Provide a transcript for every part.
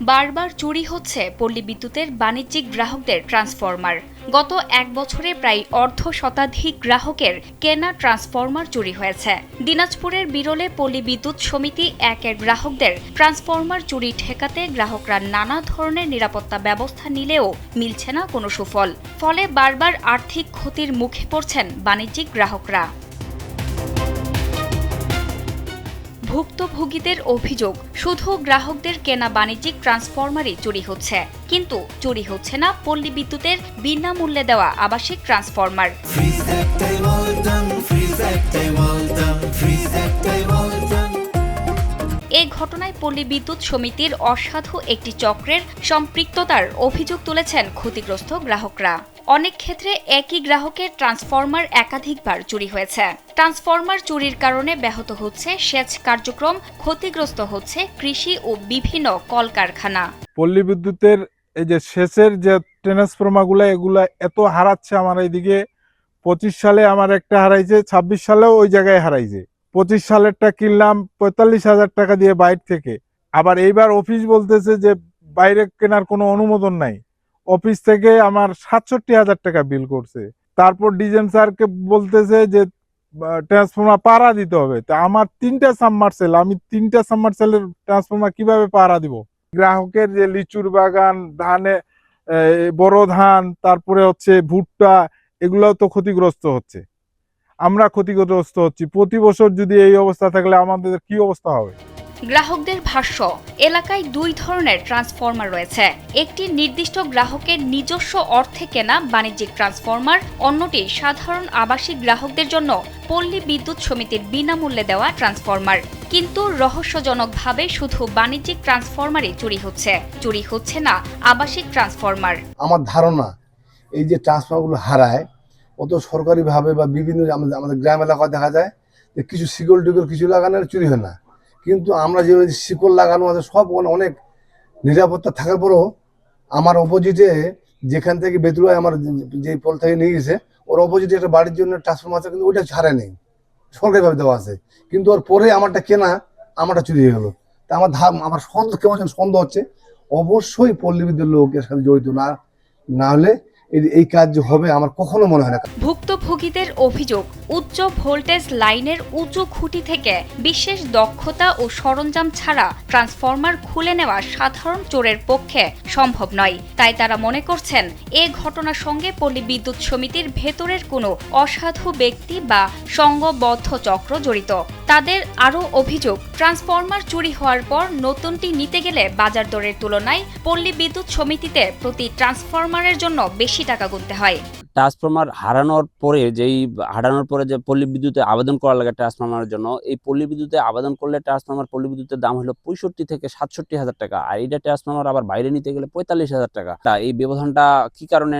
বারবার চুরি হচ্ছে পল্লী বিদ্যুতের বাণিজ্যিক গ্রাহকদের ট্রান্সফরমার। গত এক বছরে প্রায় অর্ধ শতাধিক গ্রাহকের কেনা ট্রান্সফরমার চুরি হয়েছে। দিনাজপুরের বিরলে পল্লী বিদ্যুৎ সমিতি একের গ্রাহকদের ট্রান্সফরমার চুরি ঠেকাতে গ্রাহকরা নানা ধরনের নিরাপত্তা ব্যবস্থা নিলেও মিলছে না কোনো সুফল। ফলে বারবার আর্থিক ক্ষতির মুখে পড়ছেন বাণিজ্যিক গ্রাহকরা। ভুক্তভোগীদের অভিযোগ, শুধু গ্রাহকদের কেনা বাণিজ্যিক ট্রান্সফরমারই চুরি হচ্ছে, কিন্তু চুরি হচ্ছে না পল্লী বিদ্যুতের বিনামূল্যে দেওয়া আবাসিক ট্রান্সফরমার। এ ঘটনায় পল্লী বিদ্যুৎ সমিতির অসাধু একটি চক্রের সম্পৃক্ততার অভিযোগ তুলেছেন ক্ষতিগ্রস্ত গ্রাহকরা। অনেক ক্ষেত্রে একই গ্রাহকের ট্রান্সফরমার একাধিকবার চুরি হয়েছে। ট্রান্সফরমার চুরির কারণে ব্যাহত হচ্ছে সেচ কার্যক্রম, ক্ষতিগ্রস্ত হচ্ছে কৃষি ও বিভিন্ন কলকারখানা। পল্লী বিদ্যুতের এই যে সেচের যে ট্রান্সফরমারগুলো এগুলা এত হারাচ্ছে আমার এইদিকে। 25 সালে আমার একটা হারাইছে, 26 সালেও ওই জায়গায় হারাইছে। 25 সালেরটা কিনলাম 45,000 টাকা দিয়ে বাইরে থেকে। আবার এইবার অফিস বলতেছে যে বাইরে কেনার কোনো অনুমোদন নাই। অফিস থেকে আমার 67,000 টাকা বিল করছে। তারপর ডিজেম স্যারকে বলতেছে যে ট্রান্সফরমার পাড়া দিতে হবে। তা আমার 3টা সাবমার্সেল, আমি 3টা সাবমার্সেলের ট্রান্সফরমার কিভাবে পাড়া দিব? গ্রাহকের যে লিচুর বাগান, ধানে বড় ধান, তারপরে হচ্ছে ভুট্টা, এগুলো তো ক্ষতিগ্রস্ত হচ্ছে। আমরা ক্ষতিগ্রস্ত হচ্ছি। প্রতি বছর যদি এই অবস্থা থাকলে আমাদের কি অবস্থা হবে? গ্রাহকদের ভাষ্য, এলাকায় দুই ধরনের ট্রান্সফরমার রয়েছে। একটি নির্দিষ্ট গ্রাহকের নিজস্ব অর্থে কেনা বাণিজ্যিক ট্রান্সফরমার, অন্যটি সাধারণ আবাসিক গ্রাহকদের জন্য পল্লী বিদ্যুৎ সমিতির বিনামূল্যে দেওয়া ট্রান্সফরমার। কিন্তু রহস্যজনকভাবে শুধু বাণিজ্যিক ট্রান্সফরমারই চুরি হচ্ছে না আবাসিক ট্রান্সফরমার। আমার ধারণা এই যে ট্রান্সফরমারগুলো হারায়, অত সরকারিভাবে বা বিভিন্ন আমাদের গ্রাম এলাকায় দেখা যায় যে কিছু শিকল টিকল কিছু লাগানোর চুরি হয় না, কিন্তু আমরা যে শিকল লাগানো আছে সব অনেক নিরাপত্তা থাকার পরেও আমার অপোজিটে যেখান থেকে বেতুলায় আমার যে পোল থেকে নিয়ে গেছে ওর অপোজিটে একটা বাড়ির জন্য ট্রান্সফরমার আছে, কিন্তু ওইটা ছাড়ে নেই, সরকারিভাবে দেওয়া আছে। কিন্তু ওর পরে আমারটা কেনা, আমারটা চুরি হয়ে গেলো। তা আমার সন্দেহ কেমন সন্দেহ হচ্ছে অবশ্যই পল্লী বিদ্যুৎ লোকের সাথে জড়িত, না হলে এই কাজ হবে আমার কখনো মনে হয় না। ভুক্তভোগীদের অভিযোগ, উচ্চ ভোল্টেজ লাইনের উঁচু খুঁটি থেকে বিশেষ দক্ষতা ও সরঞ্জাম ছাড়া ট্রান্সফরমার খুলে নেওয়া সাধারণ চোরের পক্ষে সম্ভব নয়। তাই তারা মনে করছেন এ ঘটনার সঙ্গে পল্লী বিদ্যুৎ সমিতির ভেতরের কোনো অসাধু ব্যক্তি বা সংঘবদ্ধ চক্র জড়িত। তাদের আরও অভিযোগ, ট্রান্সফরমার চুরি হওয়ার পর নতুনটি নিতে গেলে বাজার দরের তুলনায় পল্লী বিদ্যুৎ সমিতিতে প্রতি ট্রান্সফরমারের জন্য বেশি টাকা গুনতে হয়। ট্রান্সফরমার হারানোর পরে যে পল্লী বিদ্যুতে আবেদন করা লাগে ট্রান্সফরমারের জন্য, এই পল্লী বিদ্যুতে আবেদন করলে ট্রান্সফরমার পল্লী বিদ্যুতের দাম হলো 65 থেকে 67,000 টাকা, আর এইটা ট্রান্সফরমার আবার বাইরে নিতে গেলে 45,000 টাকা। এই ব্যবধানটা কি কারণে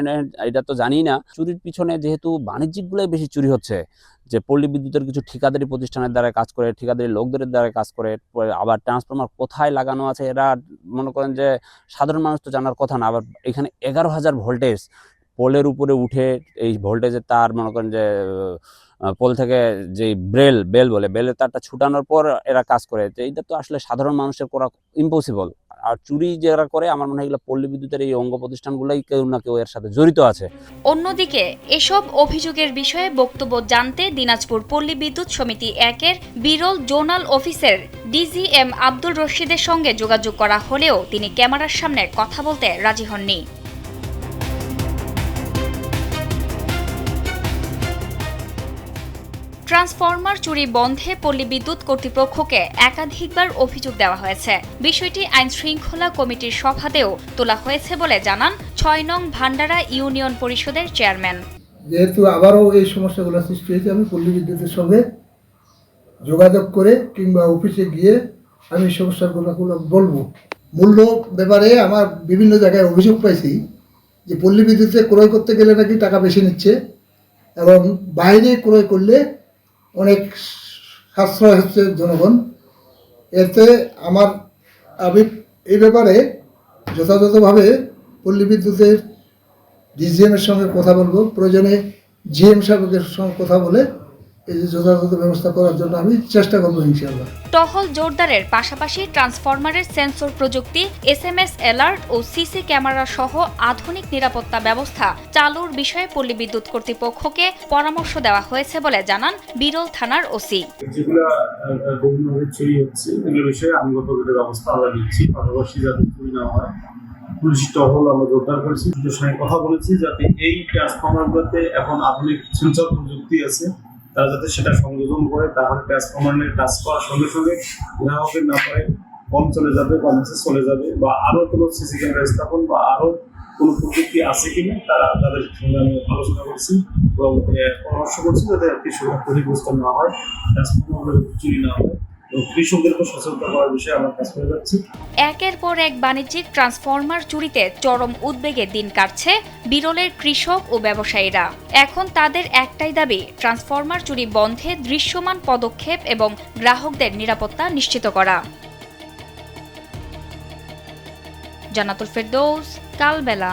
এটা তো জানি না। চুরির পিছনে যেহেতু বাণিজ্যিকগুলোই বেশি চুরি হচ্ছে, যে পল্লী বিদ্যুতের কিছু ঠিকাদারি প্রতিষ্ঠানের দ্বারা কাজ করে, ঠিকাদারি লোকদের দ্বারা কাজ করে, আবার ট্রান্সফরমার কোথায় লাগানো আছে এরা মনে করেন যে সাধারণ মানুষ তো জানার কথা না। আবার এখানে 11,000 ভোল্টেজ পোলের উপরে উঠে, এই ভোল্টেজের তার মনে করেন যে পোল থেকে যে বেলের তারটা ছুটানোর পর এরা কাজ করে। তো এইটা তো আসলে সাধারণ মানুষের করা ইম্পসিবল। আর চুরি যারা করে আমার মনে হয় এগুলো পল্লী বিদ্যুতের এই অঙ্গ প্রতিষ্ঠানগুলোই কেউ না কেউ এর সাথে জড়িত আছে। অন্যদিকে এসব অভিযোগের বিষয়ে বক্তব্য জানতে দিনাজপুর পল্লী বিদ্যুৎ সমিতি একের বিরল জোনাল অফিসের ডিজিএম আব্দুল রশিদের সঙ্গে যোগাযোগ করা হলেও তিনি ক্যামেরার সামনে কথা বলতে রাজি হননি। ট্রান্সফরমার চুরি বন্ধে পল্লী বিদ্যুৎ কর্তৃপক্ষকে একাধিকবার অভিযোগ দেওয়া হয়েছে। বিষয়টি আইন শৃঙ্খলা কমিটির সভাতেও তোলা হয়েছে বলে জানান ৬ নং ভান্ডারা ইউনিয়ন পরিষদের চেয়ারম্যান। যেহেতু আবারও এই সমস্যাগুলো সৃষ্টি হয়েছে, আমি পল্লী বিদ্যুতের সঙ্গে যোগাযোগ করে কিংবা অফিসে গিয়ে আমি সমস্যাগুলো বলবো। মূল্য ব্যাপারে আমার বিভিন্ন জায়গায় অভিযোগ পাইছি যে পল্লী বিদ্যুতে ক্রয় করতে গেলে নাকি টাকা বেশি নিচ্ছে এবং বাইরে ক্রয় করলে অনেক সাশ্রয় হচ্ছে জনগণ। এতে আমি এই ব্যাপারে যথাযথভাবে পল্লী বিদ্যুতের ডিজিএমের সঙ্গে কথা বলবো, প্রয়োজনে জিএম সাহেবের সঙ্গে কথা বলে এই যে যথাযথ ব্যবস্থা করার জন্য আমি চেষ্টা করবো ইনশাআল্লাহ। টহল জোরদারের পাশাপাশি ট্রান্সফরমারের সেন্সর প্রযুক্তি, SMS অ্যালার্ট ও সিসি ক্যামেরা সহ আধুনিক নিরাপত্তা ব্যবস্থা চালুর বিষয়ে পল্লী বিদ্যুৎ কর্তৃপক্ষকে পরামর্শ দেওয়া হয়েছে বলে জানান বিরল থানার ওসি। যেগুলো বিভিন্নভাবে চুরি হচ্ছে এগুলো বিষয়ে আইনগত ব্যবস্থা আমরা নিচ্ছি, পাশাপাশি যাতে চুরি না হয় পুলিশ টহল আমরা জোরদার করেছি। সঙ্গে কথা বলেছি যাতে এই ট্রান্সফরমারগুলোতে এখন আধুনিক সেন্সর প্রযুক্তি আছে, তারা যাতে সেটা সংযোজন করে, তাহলে ট্রান্সফরমারের কাজ করার সঙ্গে সঙ্গে গ্রাহকের না পারে কল চলে যাবে বা মেসেজ চলে যাবে, বা আরও কোনো সিসি ক্যামেরা স্থাপন বা আরও কোনো প্রযুক্তি আছে কিনা তারা তাদের সঙ্গে আমি আলোচনা করছি এবং পরামর্শ করছি যাতে কৃষকরা ক্ষতিগ্রস্ত না হয়, ট্রান্সফরমারগুলো চুরি না হয় এবং কৃষকদেরকে সচেতন করার বিষয়ে আমরা কাজ করে যাচ্ছি। একের পর এক বাণিজ্যিক ট্রান্সফরমার চুরিতে চরম উদ্বেগে দিন কাটছে বিরলের কৃষক ও ব্যবসায়ীরা। এখন তাদের একটাই দাবি, ট্রান্সফরমার চুরি বন্ধে দৃশ্যমান পদক্ষেপ এবং গ্রাহকদের নিরাপত্তা নিশ্চিত করা। জান্নাতুল ফেরদৌস, কালবেলা।